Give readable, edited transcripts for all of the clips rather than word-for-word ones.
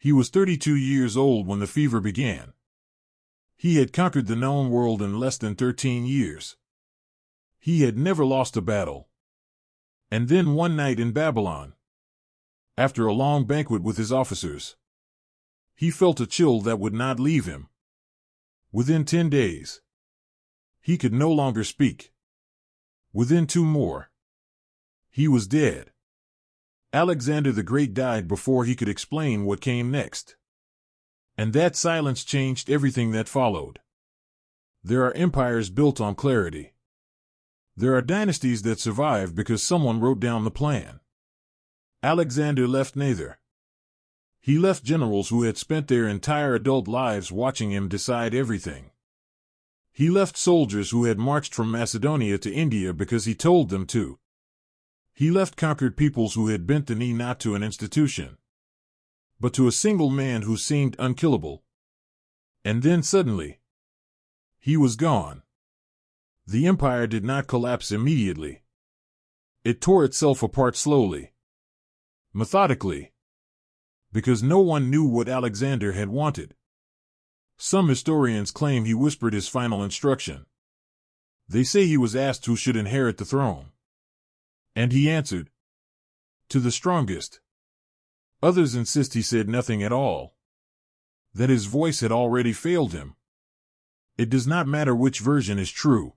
He was 32 years old when the fever began. He had conquered the known world in less than 13 years. He had never lost a battle. And then one night in Babylon, after a long banquet with his officers, he felt a chill that would not leave him. Within 10 days, he could no longer speak. Within 2 more, he was dead. Alexander the Great died before he could explain what came next. And that silence changed everything that followed. There are empires built on clarity. There are dynasties that survive because someone wrote down the plan. Alexander left neither. He left generals who had spent their entire adult lives watching him decide everything. He left soldiers who had marched from Macedonia to India because he told them to. He left conquered peoples who had bent the knee not to an institution, but to a single man who seemed unkillable. And then suddenly, he was gone. The empire did not collapse immediately. It tore itself apart slowly, methodically, because no one knew what Alexander had wanted. Some historians claim he whispered his final instruction. They say he was asked who should inherit the throne, and he answered, "To the strongest." Others insist he said nothing at all, that his voice had already failed him. It does not matter which version is true.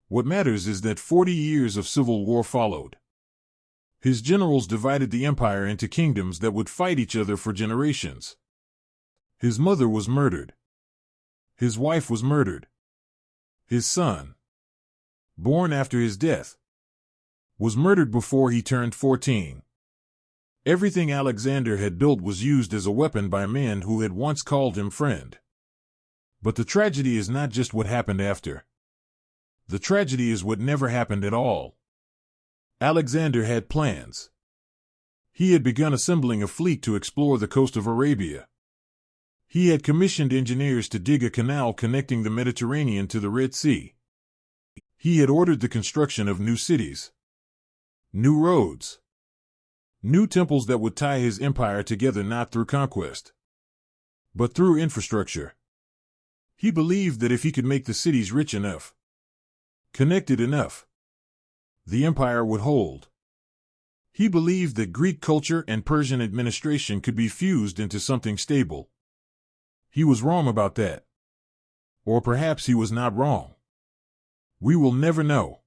What matters is that 40 years of civil war followed. His generals divided the empire into kingdoms that would fight each other for generations. His mother was murdered. His wife was murdered. His son, born after his death, was murdered before he turned 14. Everything Alexander had built was used as a weapon by men who had once called him friend. But the tragedy is not just what happened after. The tragedy is what never happened at all. Alexander had plans. He had begun assembling a fleet to explore the coast of Arabia. He had commissioned engineers to dig a canal connecting the Mediterranean to the Red Sea. He had ordered the construction of new cities, new roads, new temples that would tie his empire together not through conquest, but through infrastructure. He believed that if he could make the cities rich enough, connected enough, the empire would hold. He believed that Greek culture and Persian administration could be fused into something stable. He was wrong about that. Or perhaps he was not wrong. We will never know.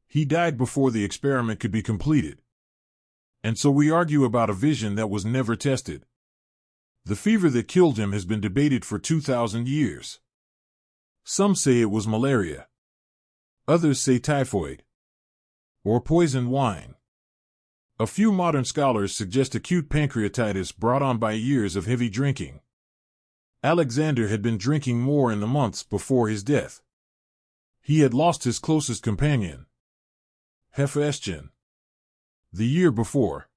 He died before the experiment could be completed. And so we argue about a vision that was never tested. The fever that killed him has been debated for 2,000 years. Some say it was malaria. Others say typhoid, or poisoned wine. A few modern scholars suggest acute pancreatitis brought on by years of heavy drinking. Alexander had been drinking more in the months before his death. He had lost his closest companion, Hephaestion, the year before.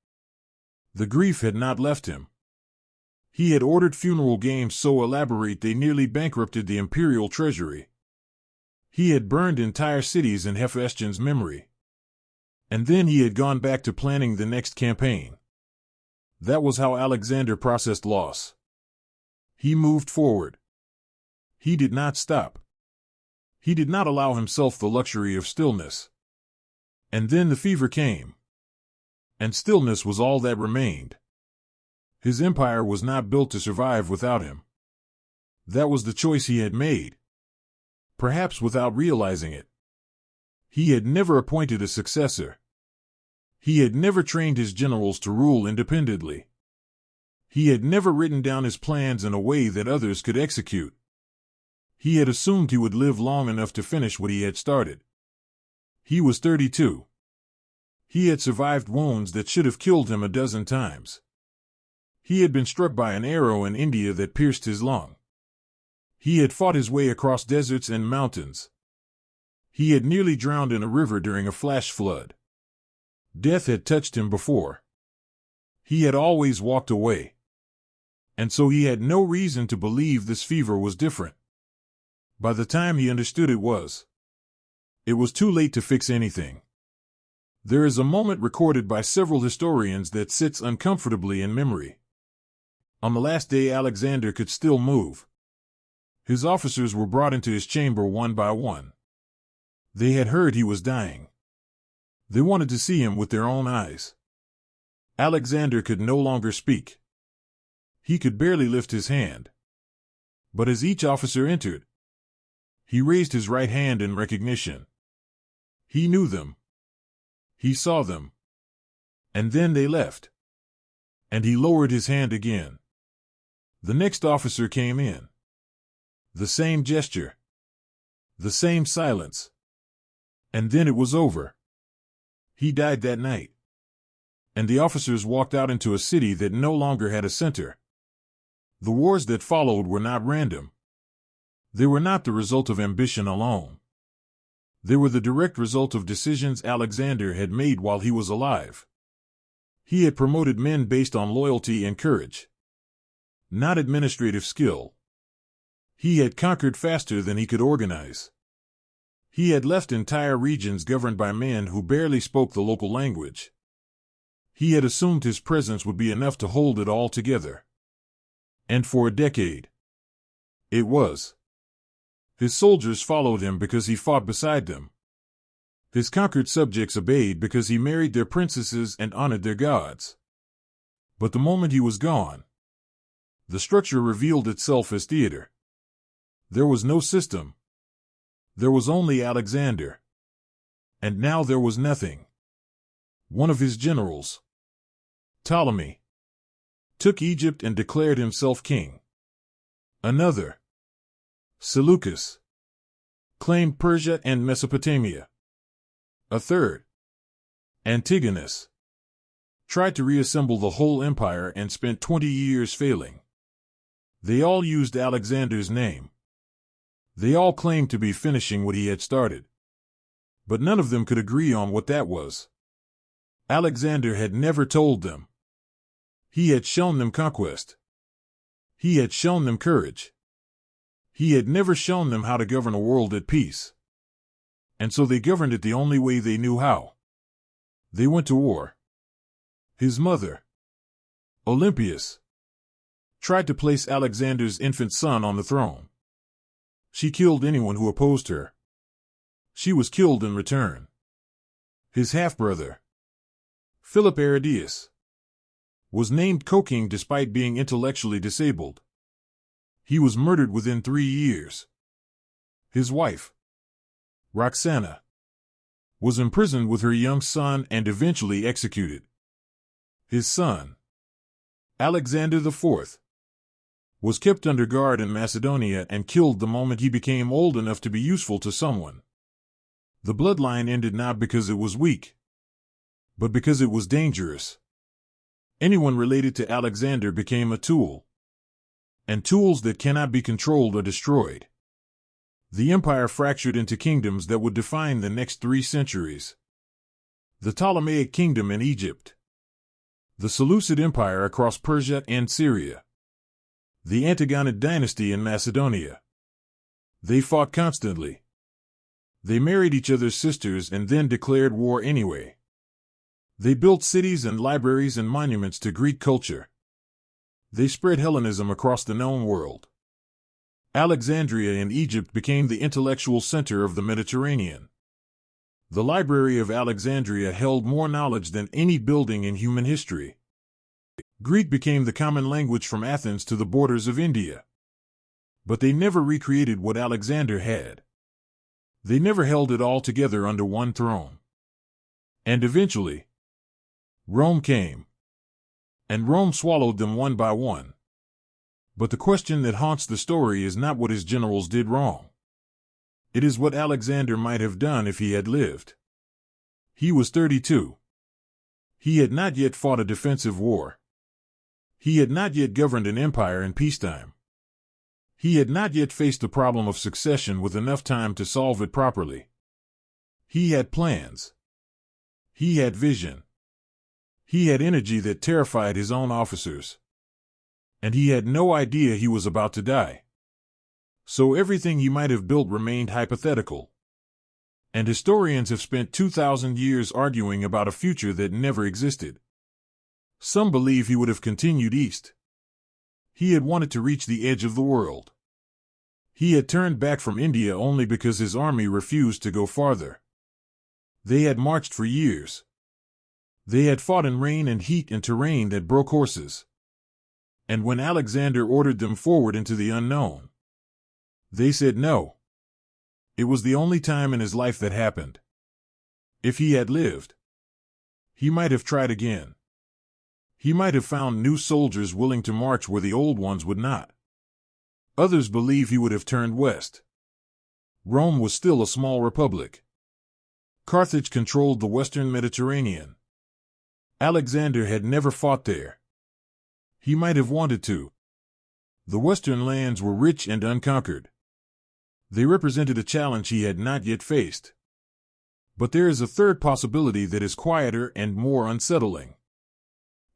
The grief had not left him. He had ordered funeral games so elaborate they nearly bankrupted the imperial treasury. He had burned entire cities in Hephaestion's memory. And then he had gone back to planning the next campaign. That was how Alexander processed loss. He moved forward. He did not stop. He did not allow himself the luxury of stillness. And then the fever came. And stillness was all that remained. His empire was not built to survive without him. That was the choice he had made, perhaps without realizing it. He had never appointed a successor. He had never trained his generals to rule independently. He had never written down his plans in a way that others could execute. He had assumed he would live long enough to finish what he had started. He was 32. He had survived wounds that should have killed him a dozen times. He had been struck by an arrow in India that pierced his lung. He had fought his way across deserts and mountains. He had nearly drowned in a river during a flash flood. Death had touched him before. He had always walked away. And so he had no reason to believe this fever was different. By the time he understood it was too late to fix anything. There is a moment recorded by several historians that sits uncomfortably in memory. On the last day, Alexander could still move. His officers were brought into his chamber one by one. They had heard he was dying. They wanted to see him with their own eyes. Alexander could no longer speak. He could barely lift his hand. But as each officer entered, he raised his right hand in recognition. He knew them. He saw them. And then they left. And he lowered his hand again. The next officer came in. The same gesture. The same silence. And then it was over. He died that night. And the officers walked out into a city that no longer had a center. The wars that followed were not random. They were not the result of ambition alone. They were the direct result of decisions Alexander had made while he was alive. He had promoted men based on loyalty and courage, not administrative skill. He had conquered faster than he could organize. He had left entire regions governed by men who barely spoke the local language. He had assumed his presence would be enough to hold it all together. And for a decade, it was. His soldiers followed him because he fought beside them. His conquered subjects obeyed because he married their princesses and honored their gods. But the moment he was gone, the structure revealed itself as theater. There was no system. There was only Alexander. And now there was nothing. One of his generals, Ptolemy, took Egypt and declared himself king. Another, Seleucus, claimed Persia and Mesopotamia. A third, Antigonus, tried to reassemble the whole empire and spent 20 years failing. They all used Alexander's name. They all claimed to be finishing what he had started. But none of them could agree on what that was. Alexander had never told them. He had shown them conquest. He had shown them courage. He had never shown them how to govern a world at peace. And so they governed it the only way they knew how. They went to war. His mother, Olympias, tried to place Alexander's infant son on the throne. She killed anyone who opposed her. She was killed in return. His half-brother, Philip Aridaeus, was named co-king despite being intellectually disabled. He was murdered within 3 years. His wife, Roxana, was imprisoned with her young son and eventually executed. His son, Alexander IV, was kept under guard in Macedonia and killed the moment he became old enough to be useful to someone. The bloodline ended not because it was weak, but because it was dangerous. Anyone related to Alexander became a tool. And tools that cannot be controlled are destroyed. The empire fractured into kingdoms that would define the next 3 centuries. The Ptolemaic kingdom in Egypt. The Seleucid Empire across Persia and Syria. The Antigonid dynasty in Macedonia. They fought constantly. They married each other's sisters and then declared war anyway. They built cities and libraries and monuments to Greek culture. They spread Hellenism across the known world. Alexandria in Egypt became the intellectual center of the Mediterranean. The Library of Alexandria held more knowledge than any building in human history. Greek became the common language from Athens to the borders of India. But they never recreated what Alexander had. They never held it all together under one throne. And eventually, Rome came. And Rome swallowed them one by one. But the question that haunts the story is not what his generals did wrong. It is what Alexander might have done if he had lived. He was 32. He had not yet fought a defensive war. He had not yet governed an empire in peacetime. He had not yet faced the problem of succession with enough time to solve it properly. He had plans. He had vision. He had energy that terrified his own officers. And he had no idea he was about to die. So everything he might have built remained hypothetical. And historians have spent 2,000 years arguing about a future that never existed. Some believe he would have continued east. He had wanted to reach the edge of the world. He had turned back from India only because his army refused to go farther. They had marched for years. They had fought in rain and heat and terrain that broke horses. And when Alexander ordered them forward into the unknown, they said no. It was the only time in his life that happened. If he had lived, he might have tried again. He might have found new soldiers willing to march where the old ones would not. Others believe he would have turned west. Rome was still a small republic. Carthage controlled the western Mediterranean. Alexander had never fought there. He might have wanted to. The western lands were rich and unconquered. They represented a challenge he had not yet faced. But there is a third possibility that is quieter and more unsettling.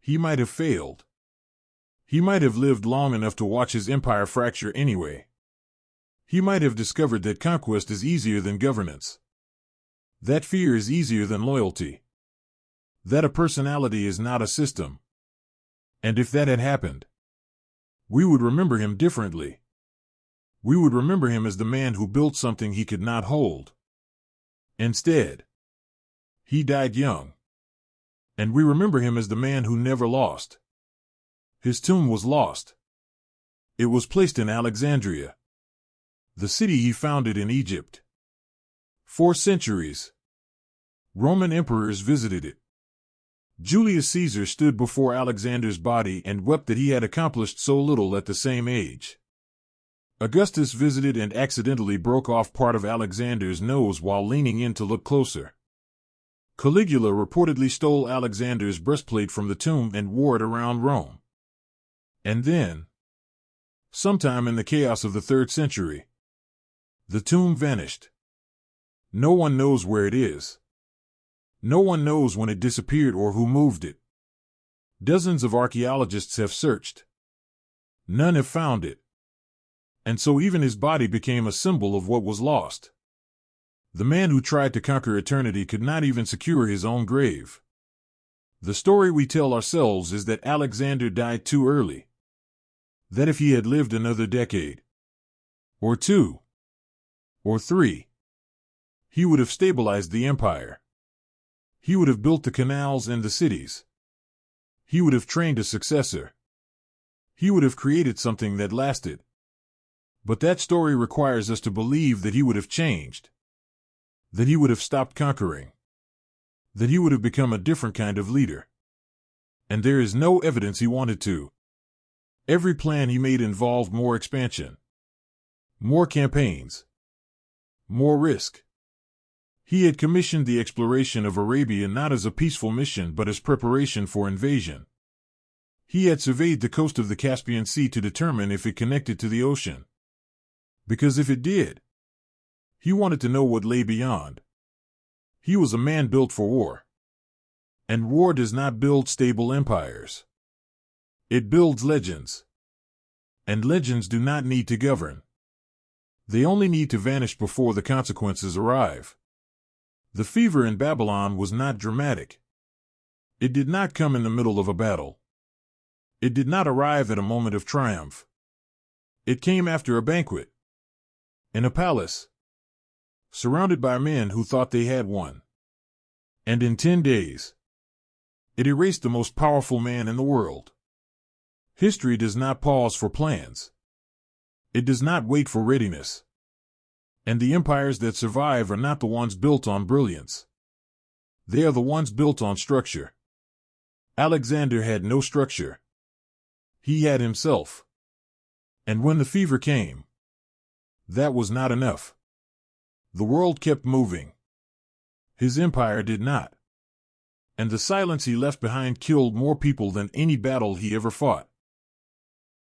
He might have failed. He might have lived long enough to watch his empire fracture anyway. He might have discovered that conquest is easier than governance. That fear is easier than loyalty. That a personality is not a system. And if that had happened, we would remember him differently. We would remember him as the man who built something he could not hold. Instead, he died young. And we remember him as the man who never lost. His tomb was lost. It was placed in Alexandria, the city he founded in Egypt. For centuries, Roman emperors visited it. Julius Caesar stood before Alexander's body and wept that he had accomplished so little at the same age. Augustus visited and accidentally broke off part of Alexander's nose while leaning in to look closer. Caligula reportedly stole Alexander's breastplate from the tomb and wore it around Rome. And then, sometime in the chaos of the 3rd century, the tomb vanished. No one knows where it is. No one knows when it disappeared or who moved it. Dozens of archaeologists have searched. None have found it. And so even his body became a symbol of what was lost. The man who tried to conquer eternity could not even secure his own grave. The story we tell ourselves is that Alexander died too early. That if he had lived another decade, or 2, or 3, he would have stabilized the empire. He would have built the canals and the cities. He would have trained a successor. He would have created something that lasted. But that story requires us to believe that he would have changed. That he would have stopped conquering. That he would have become a different kind of leader. And there is no evidence he wanted to. Every plan he made involved more expansion, more campaigns, more risk. He had commissioned the exploration of Arabia not as a peaceful mission but as preparation for invasion. He had surveyed the coast of the Caspian Sea to determine if it connected to the ocean. Because if it did, he wanted to know what lay beyond. He was a man built for war. And war does not build stable empires. It builds legends. And legends do not need to govern. They only need to vanish before the consequences arrive. The fever in Babylon was not dramatic. It did not come in the middle of a battle. It did not arrive at a moment of triumph. It came after a banquet. In a palace. Surrounded by men who thought they had won. And in 10 days, it erased the most powerful man in the world. History does not pause for plans. It does not wait for readiness. And the empires that survive are not the ones built on brilliance. They are the ones built on structure. Alexander had no structure. He had himself. And when the fever came, that was not enough. The world kept moving. His empire did not. And the silence he left behind killed more people than any battle he ever fought.